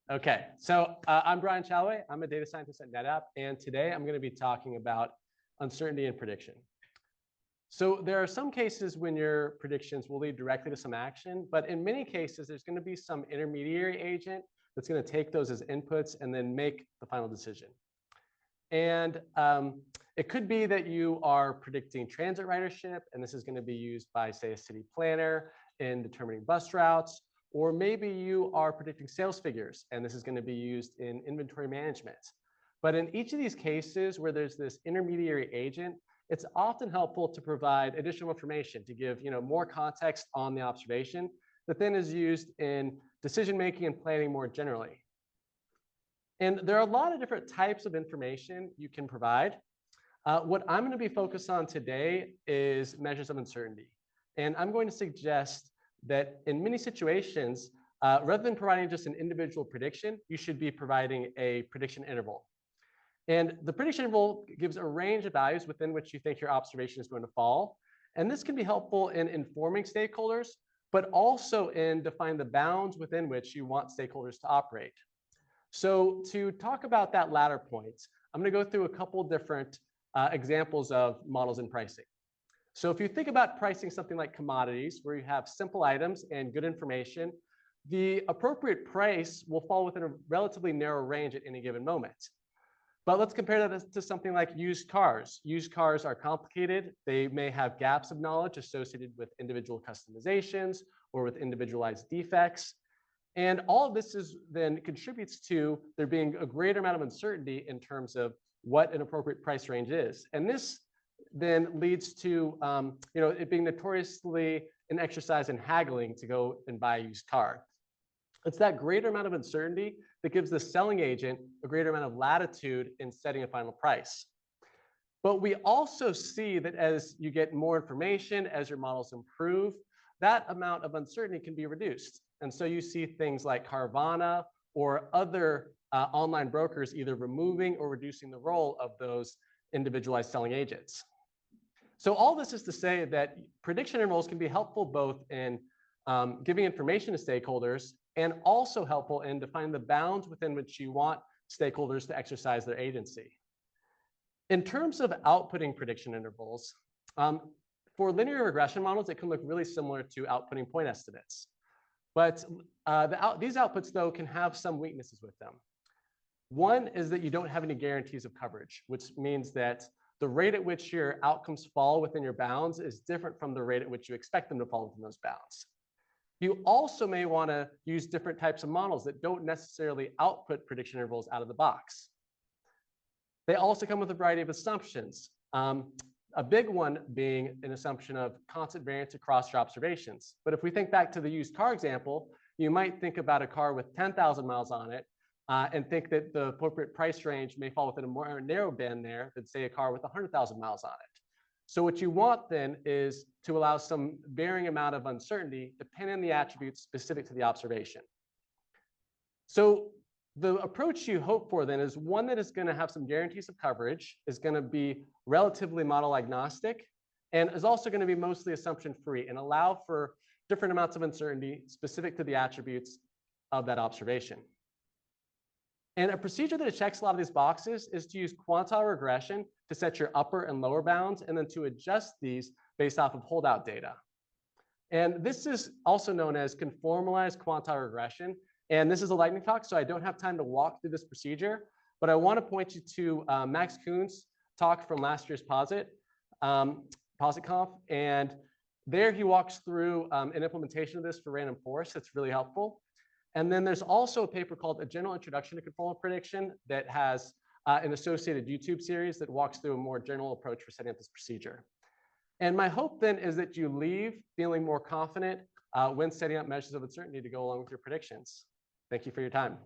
Okay, so I'm Bryan Shalloway. I'm a data scientist at NetApp, and today I'm going to be talking about uncertainty and prediction. So there are some cases when your predictions will lead directly to some action, but in many cases, there's going to be some intermediary agent that's going to take those as inputs and then make the final decision. And it could be that you are predicting transit ridership, and this is going to be used by, say, a city planner in determining bus routes. Or maybe you are predicting sales figures, and this is going to be used in inventory management. But in each of these cases where there's this intermediary agent, it's often helpful to provide additional information to give more context on the observation that then is used in decision-making and planning more generally. And there are a lot of different types of information you can provide. What I'm going to be focused on today is measures of uncertainty. And I'm going to suggest that in many situations, rather than providing just an individual prediction, you should be providing a prediction interval. And the prediction interval gives a range of values within which you think your observation is going to fall. And this can be helpful in informing stakeholders, but also in defining the bounds within which you want stakeholders to operate. So to talk about that latter point, I'm going to go through a couple different examples of models in pricing. So if you think about pricing something like commodities, where you have simple items and good information, the appropriate price will fall within a relatively narrow range at any given moment. But let's compare that to something like used cars. Used cars are complicated. They may have gaps of knowledge associated with individual customizations or with individualized defects. And all of this then contributes to there being a greater amount of uncertainty in terms of what an appropriate price range is. And this then leads to it being notoriously an exercise in haggling to go and buy a used car. It's that greater amount of uncertainty that gives the selling agent a greater amount of latitude in setting a final price. But we also see that as you get more information, as your models improve, that amount of uncertainty can be reduced. And so you see things like Carvana or other online brokers either removing or reducing the role of those individualized selling agents. So all this is to say that prediction intervals can be helpful both in giving information to stakeholders and also helpful in defining the bounds within which you want stakeholders to exercise their agency. In terms of outputting prediction intervals, for linear regression models, it can look really similar to outputting point estimates. But these outputs, though, can have some weaknesses with them. One is that you don't have any guarantees of coverage, which means that the rate at which your outcomes fall within your bounds is different from the rate at which you expect them to fall within those bounds. You also may want to use different types of models that don't necessarily output prediction intervals out of the box. They also come with a variety of assumptions. A big one being an assumption of constant variance across your observations. But if we think back to the used car example, you might think about a car with 10,000 miles on it and think that the appropriate price range may fall within a more narrow band there than, say, a car with 100,000 miles on it. So what you want then is to allow some varying amount of uncertainty depending on the attributes specific to the observation. So the approach you hope for then is one that is going to have some guarantees of coverage, is going to be relatively model agnostic, and is also going to be mostly assumption free and allow for different amounts of uncertainty specific to the attributes of that observation. And a procedure that checks a lot of these boxes is to use quantile regression to set your upper and lower bounds, and then to adjust these based off of holdout data. And this is also known as conformalized quantile regression. And this is a lightning talk, so I don't have time to walk through this procedure, but I want to point you to Max Kuhn's talk from last year's Posit Conf. And there he walks through an implementation of this for random forest that's really helpful. And then there's also a paper called A General Introduction to Conformal Prediction that has an associated YouTube series that walks through a more general approach for setting up this procedure. And my hope then is that you leave feeling more confident when setting up measures of uncertainty to go along with your predictions. Thank you for your time.